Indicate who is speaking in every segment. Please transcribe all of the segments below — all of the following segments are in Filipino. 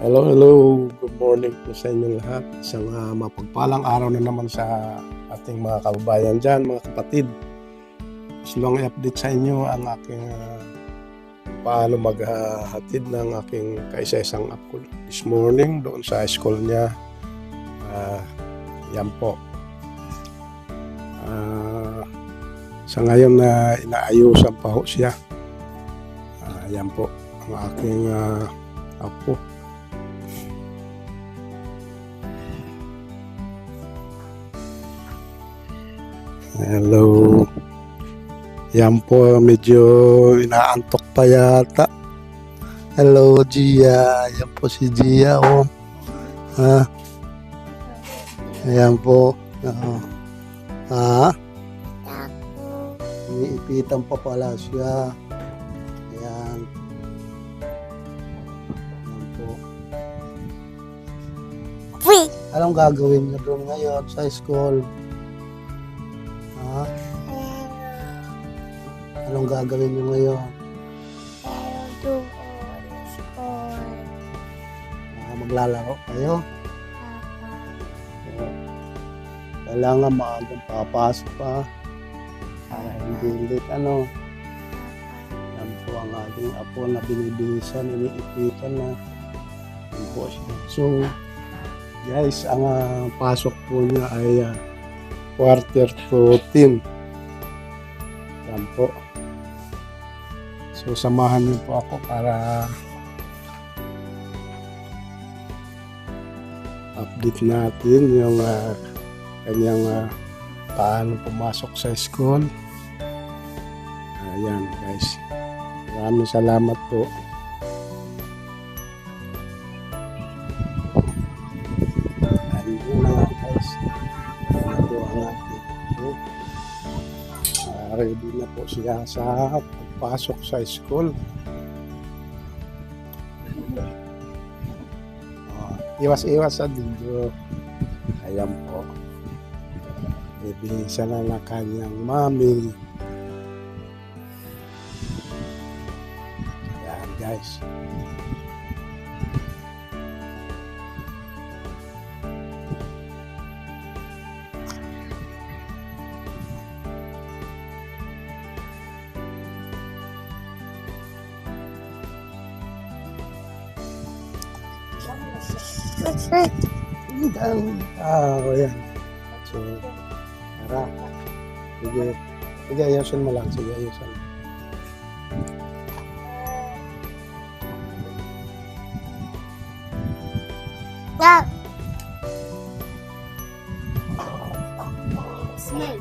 Speaker 1: Hello, hello. Good morning po sa inyo lahat. Isang mapagpalang araw na naman sa ating mga kababayan dyan, mga kapatid. Gusto lang i-update sa inyo ang aking paano maghatid ng aking kaisa-isang apo this morning doon sa school niya. Yan po. Sa ngayon na inaayusan pa ho siya. Yan po ang aking apo. Hello. Yan po, medyo inaantok pa yata. Hello, Gia. Yan po si Gia, oh. Ha? Ayan po. Ha? Iniipitan pa pala siya. Ayan. Ayan po. Anong gagawin niyo doon ngayon sa school? Ha? Anong gagawin niyo ngayon?
Speaker 2: Doon school.
Speaker 1: Maglalaro kayo? Kailangan maagang papasok pa para hindi late, ano. Yan po ang ating apo na binibilisan, iniipitan na. Yan po siya. So, guys, ang pasok po niya ay 9:45. Yan po. So, samahan niyo po ako para update natin yung kanyang paano pumasok sa school. Ayan, guys. Maraming salamat po. Ayun na nga, guys. Ayan po ang ating po. Ready na po siya sa pagpasok sa school. Iwas-iwas sa video. Ayan po. Ibisan na ng kanyang mami. Ayan, guys. Ayan. So, tara. Sige. Sige, ayusin mo lang. Sige, ayusin mo.
Speaker 2: Yeah. Smell.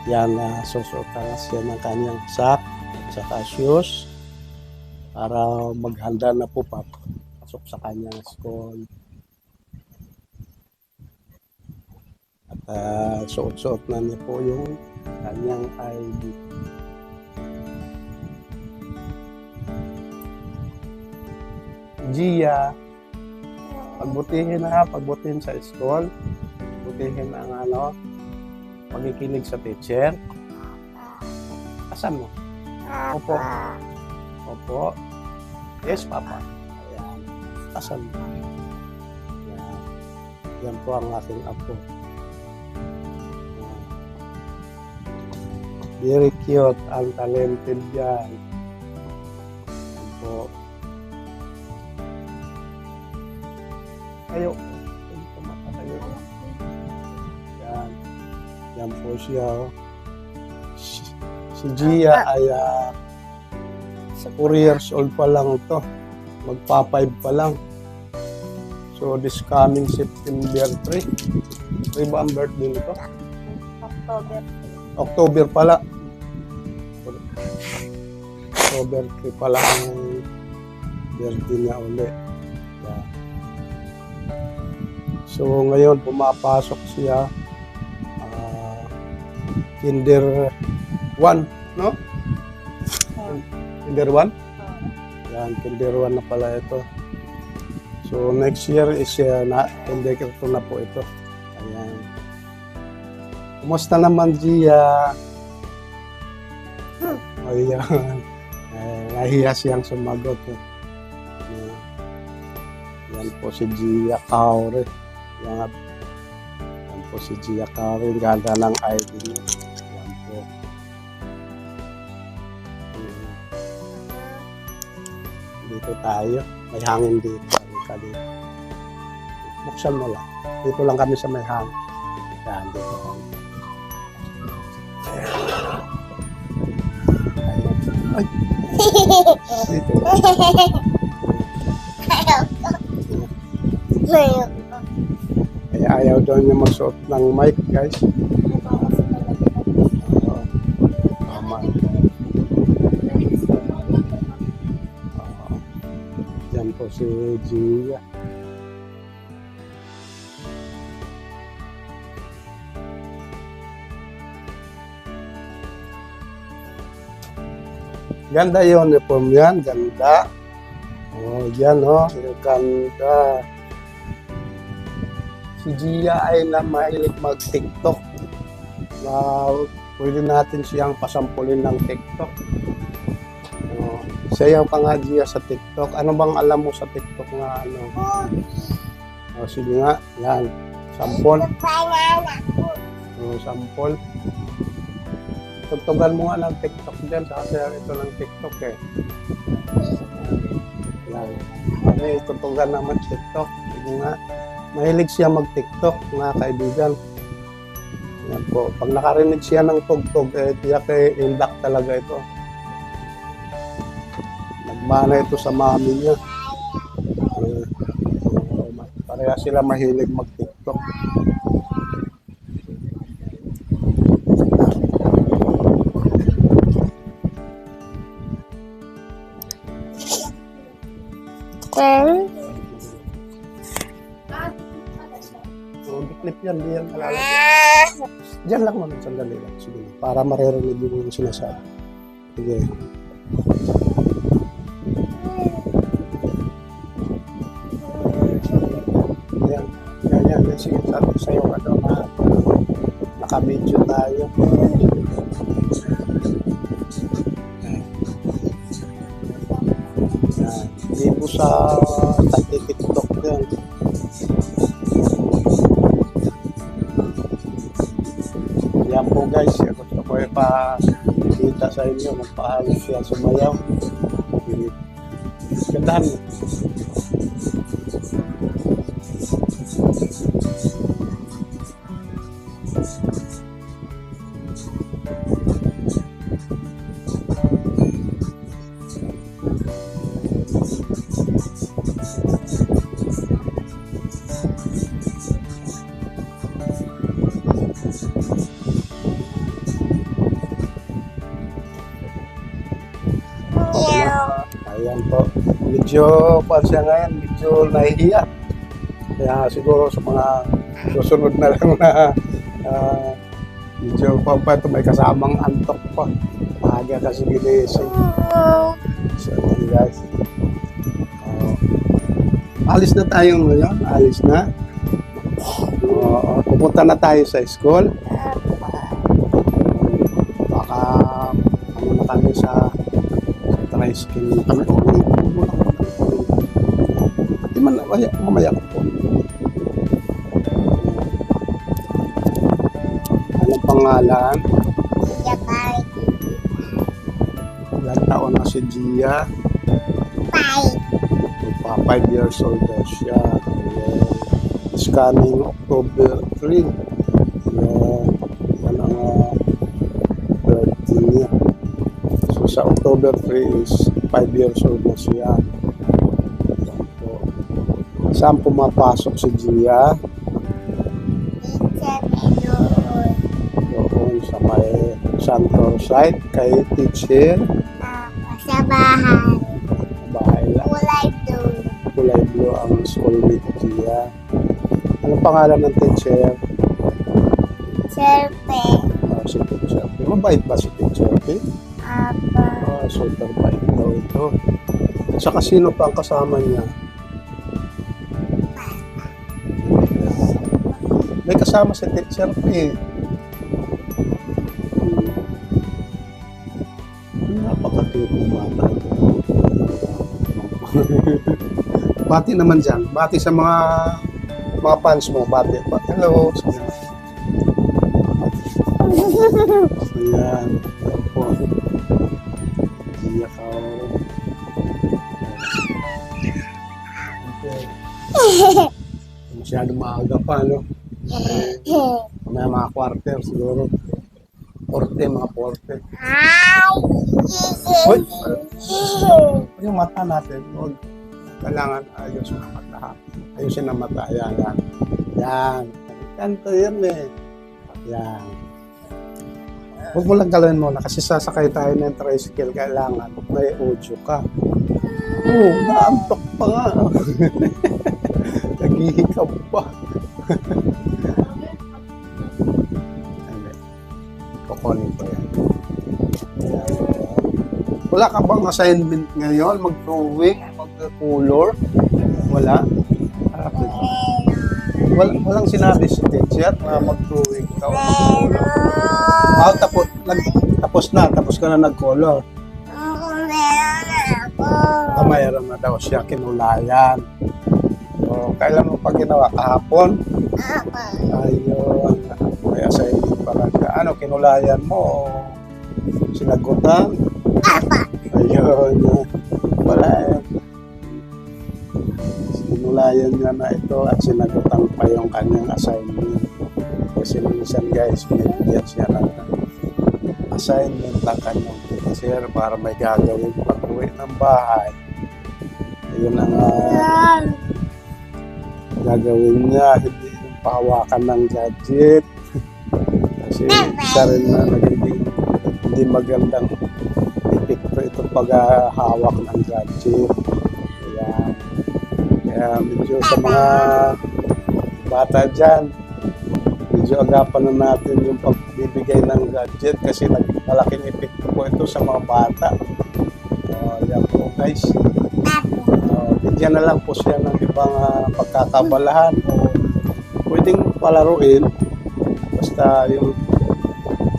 Speaker 1: Yan, susuotan na siya ng kanyang sack sa shoes para maghanda na po papasok sa kanyang school. At suot-suot na niya po yung kanyang ID. Gia, pagbutihin sa school, pagbutihin ang pakikinig sa teacher. Asan mo? Opo. Opo. Yes, Papa. Ayan. Asan mo? Ayan. Yan po ang aking apo. Very cute. Ang talented yan. Yan po. Ayaw. Yan. Yan po siya. Si Gia ay 4 years old pa lang ito. Magpa-5 pa lang. So, this coming September 3. 3 ba ang birthday nito? October pala. October 3 pala ang birthday niya ulit. Yeah. So, ngayon pumapasok siya. Kinder 1, no? Kinder 1? Yan, Kinder 1 na pala ito. So, next year is na Kinder 2 na po ito. Ayan. Kumusta naman, Gia? Ayan. Nahiya siyang sumagot. Yan po si Gia Kaure. Yan po si Gia Kaure. Ganda ng ID niya. Yan po. Dito tayo. May hangin dito. Halika dito. Buksan mo lang. Dito lang kami sa may hangin. Yan, dito. Ay. Dito. Kaya ayaw daw niya magsuot ng mic, guys. Tama. Yan po si Gia. Ganda yung uniform yan, ganda. Oh, yan oh, ganda. Si Gia ay mahilig mag-TikTok. Pwede natin siyang pasampulin ng TikTok. Oh, siya yung Gia sa TikTok. Ano bang alam mo sa TikTok na ano? Oh, sige nga, yan. Sample. Oh, sample. Tugtugan mo nga ng TikTok dyan. Kasi ito ng TikTok eh. Yan. Okay, tutugan naman TikTok. Sige nga. Mahilig siya mag-TikTok, mga kaibigan. Yan po. Pag nakarinig siya ng tugtog, tiyak indak talaga ito. Nagmana ito sa mami niya. Pareha sila mahilig mag-TikTok. Clip yan, di yan malalagay. Diyan lang naman, sandali lang. Sige, para maririnig yung sinasabi. Sige. Yan. Yan. Sige, sa'yo ano, naka-video tayo. Yan. Hindi mo sa TikTok yan. Yan po guys, gusto ko ipakita sa inyo, magpahalo siya sumayaw. Gandahan mo. Ayan po. Medyo siya ngayon, medyo nahihiya. Kaya siguro sa mga susunod na lang na medyo pa ito may kasamang antok pa. Maaga kasi ginising. So guys. Alis na tayo ngayon. Alis na. Pupunta na tayo sa school. Baka ano na kami sa tricycle na kami. Hindi man, mamaya ko po. Anong pangalan? Ilang taon na si Gia? 5 years old na siya. It's coming October 3. Yan ang birthday niya. So sa October 3 is 5 years old na siya. Saan pumapasok si Gia? Doon sa may Santor site kay teacher.
Speaker 2: Sa bahay.
Speaker 1: Bahay lang.
Speaker 2: Kulay blue.
Speaker 1: Kulay blue ang school with Gia. Anong pangalan ng teacher?
Speaker 2: Serpe.
Speaker 1: Si teacher. Mabait ba si teacher?
Speaker 2: Apa.
Speaker 1: Super bait daw ito. At saka sino pa ang kasama niya? May kasama si teacher eh. Bati naman dyan. Bati sa mga fans mo. Bati. Hello. Ayan. Ayan po. Iyak ako. Okay. Masyado maaga pa, no? May mga quarter siguro. Mga 40. Uy! Yung mata natin, huwag. Kailangan ayos na mata. Ayusin ang mata. Yan, yan. Yan. Kanto yun eh. Yan. Huwag mo lang galawin muna kasi sasakay tayo ng tricycle. Kailangan may audio ka. Oo, naantok pa nga. Naghihikap pa. Kukunin ko yan. Wala ka bang assignment ngayon? Mag-drawing? Mag-color? Wala? Walang sinabi si teacher na mag-drawing ka o mag-color. Tapos ka na nag-color. Mayroon na daw siya kinulayan. O, kailan mo pa ginawa? Kahapon? Ayun. May assignment pala ka. Ano, kinulayan mo o sinagutan? Ayun. Wala yan. Sinulayan niya na ito at sinagutan pa yung kanyang assignment. Kasi minsan guys, binibigyan siya ng assignment ng kanyang teacher para may gagawin pag-uwi ng bahay. Ayun ang gagawin niya, hindi yung pahawakan ng gadget. Kasi isa rin na nagiging hindi magandang epekto itong paghahawak ng gadget. Kaya medyo sa mga bata dyan, medyo agapan na natin yung pagbibigay ng gadget kasi malaking epekto po ito sa mga bata. Yan po guys. Bigyan na lang po siya ng ibang pagkakabalahan o pwedeng palaruin. Basta yung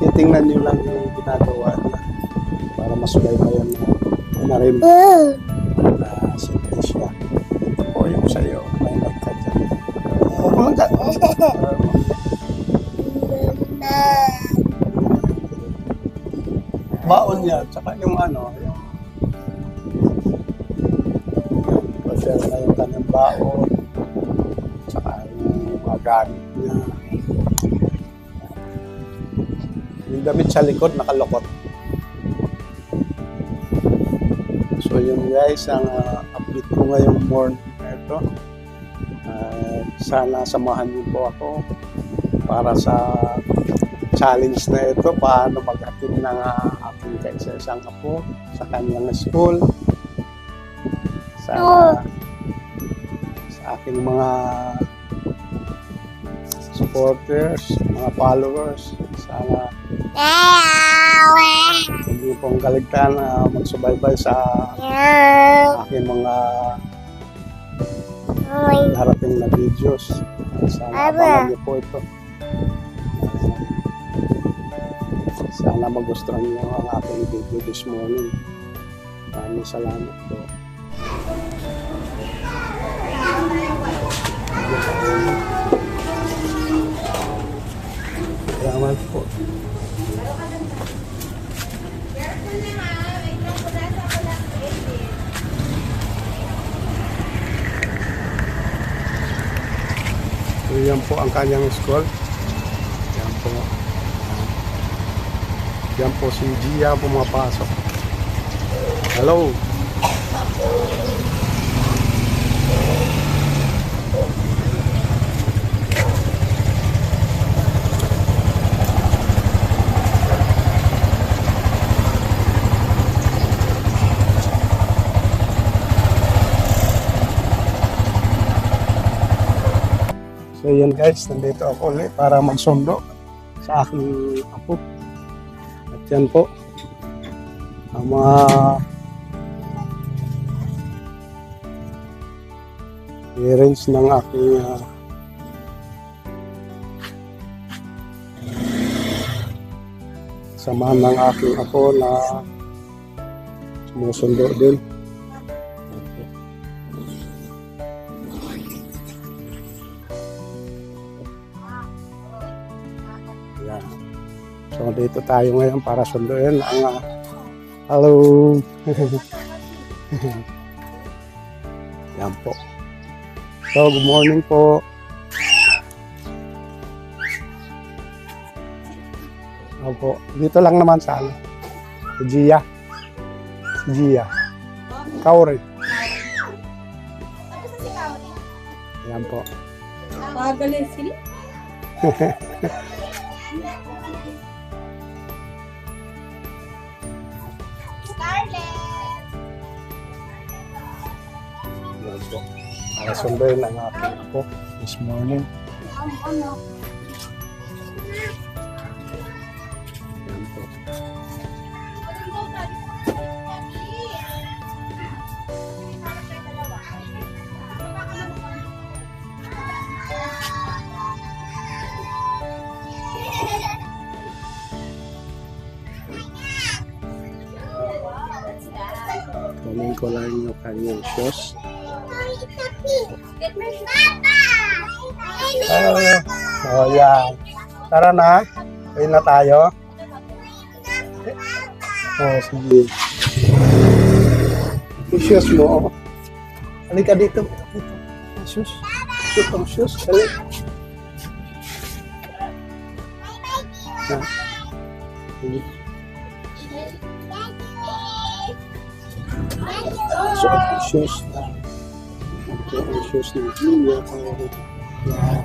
Speaker 1: titingnan nyo lang yung ginagawa niya para masubaybayan na rin na simple siya. O yung sa'yo, may ka dyan. O kung lang ka. Baon yan, tsaka yung share na yung kanyang baon, tsaka yung mga gamit niya. Yung damit sa likod, nakalokot. So yun guys, ang update ko ngayong morning na ito. Sana samahan niyo po ako para sa challenge na ito, paano mag-attend ng aking kaisa-isang apo sa kanyang school. Sana sa aking mga supporters, mga followers, sana hindi pong kaligtaan na magsubaybay sa aking mga darating na videos. Sana abangan niyo po ito. Sana magustuhan niyo ang aking video this morning. Maraming salamat po. Salamat po. So, yan po ang kanyang school. Yan po. Yan po si Gia pumapasok. Hello. So yan guys, nandito ako ulit para magsundo sa aking apo. At yan po ang mga parents ng aking samahan ng aking apo na sumusundo din. Ayan. So dito tayo ngayon para sunduin ang hello. Yan po. So good morning po. Opo, dito lang naman sa ano. Si Gia. Si Gia. Kauri. Yan po.
Speaker 3: Pagaling sila.
Speaker 1: Yan po. Para sunduin ang aking apo this morning. Yan po. Kunin ko lang yung kanyang shoes. Oh, yeah. Tara na. Uwi na tayo. Oh, sige. Yung shoes mo. Halika dito. Shoes. Shoes ang shoes. Halika. Ah. Sige. So, ang shoes na. Ito ang shoes ng Gia. Yeah.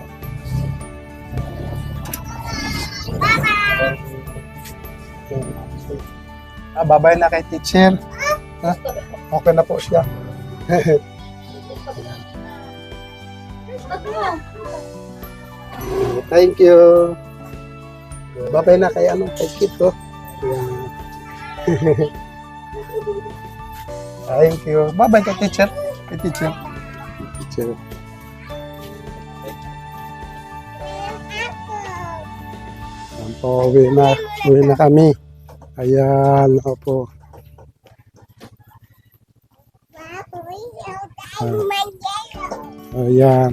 Speaker 1: Babay na kay teacher. Ha? Okay na po siya. Thank you. Babay na kay kay Kito. Yeah. Thank you. Bye-bye kay teacher. Kay teacher. Teacher. Ayan po, uwi na kami. Ayan, opo. Ayan.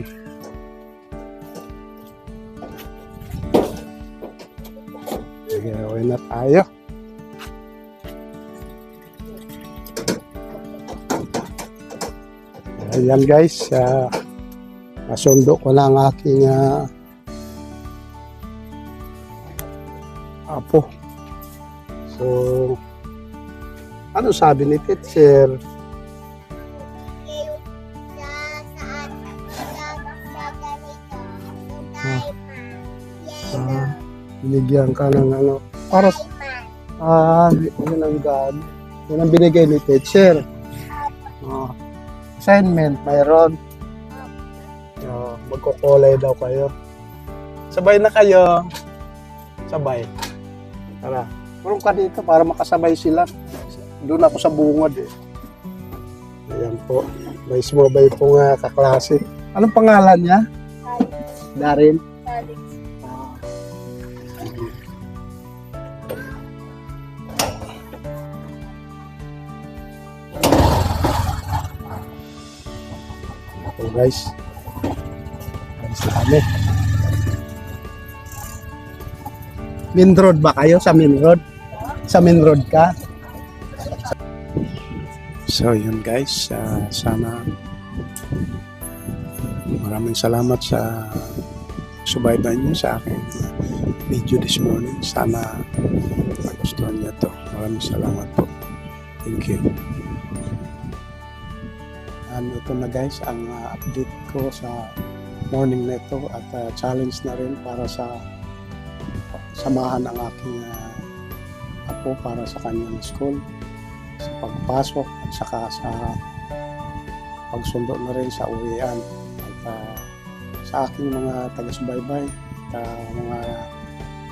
Speaker 1: Sige, uwi na tayo. Ayan guys, nasundo ko lang aking apo. So, ano sabi ni teacher? Binigyan ka ng ano? Para yun ang gamit. Yun ang binigay ni teacher. Assignment, mayroon. Magkukulay daw kayo. Sabay na kayo. Sabay. Tara. Purong ka dito para makasabay sila. Doon ako sa bungod eh. Ayan po. May sumabay pong kaklase. Anong pangalan niya? Darin. Okay guys. Alis na kami. Main road ba kayo? Sa main road? Sa main road ka? So yun guys, sana maraming salamat sa subaybay niyo sa aking video this morning. Sana magustuhan niyo to. Maraming salamat po. Thank you. Ito na guys ang update ko sa morning nito at challenge na rin para sa samahan ang aking apo para sa kanyang school, sa pagpasok at saka sa pagsundo na rin sa uwian. At sa aking mga taga-subaybay at mga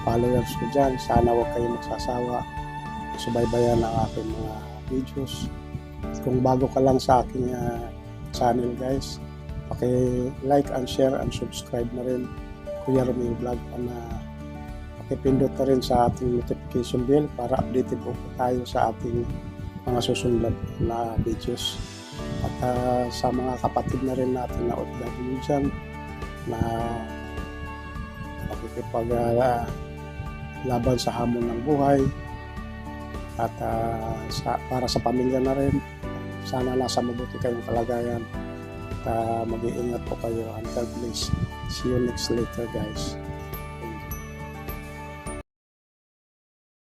Speaker 1: followers ko dyan, sana huwag kayo magsasawa subaybayan ang aking mga videos. Kung bago ka lang sa aking channel guys, paki-like and share and subscribe na rin Kuya Romeo Vlog, pakipindot na rin sa ating notification bell para updated po tayo sa ating mga susunod na videos. At sa mga kapatid na rin natin na OFW dyan na laban sa hamon ng buhay at para sa pamilya na rin. Sana nasa mabuti kayong kalagayan at mag-iingat po kayo and God bless. See you next later guys.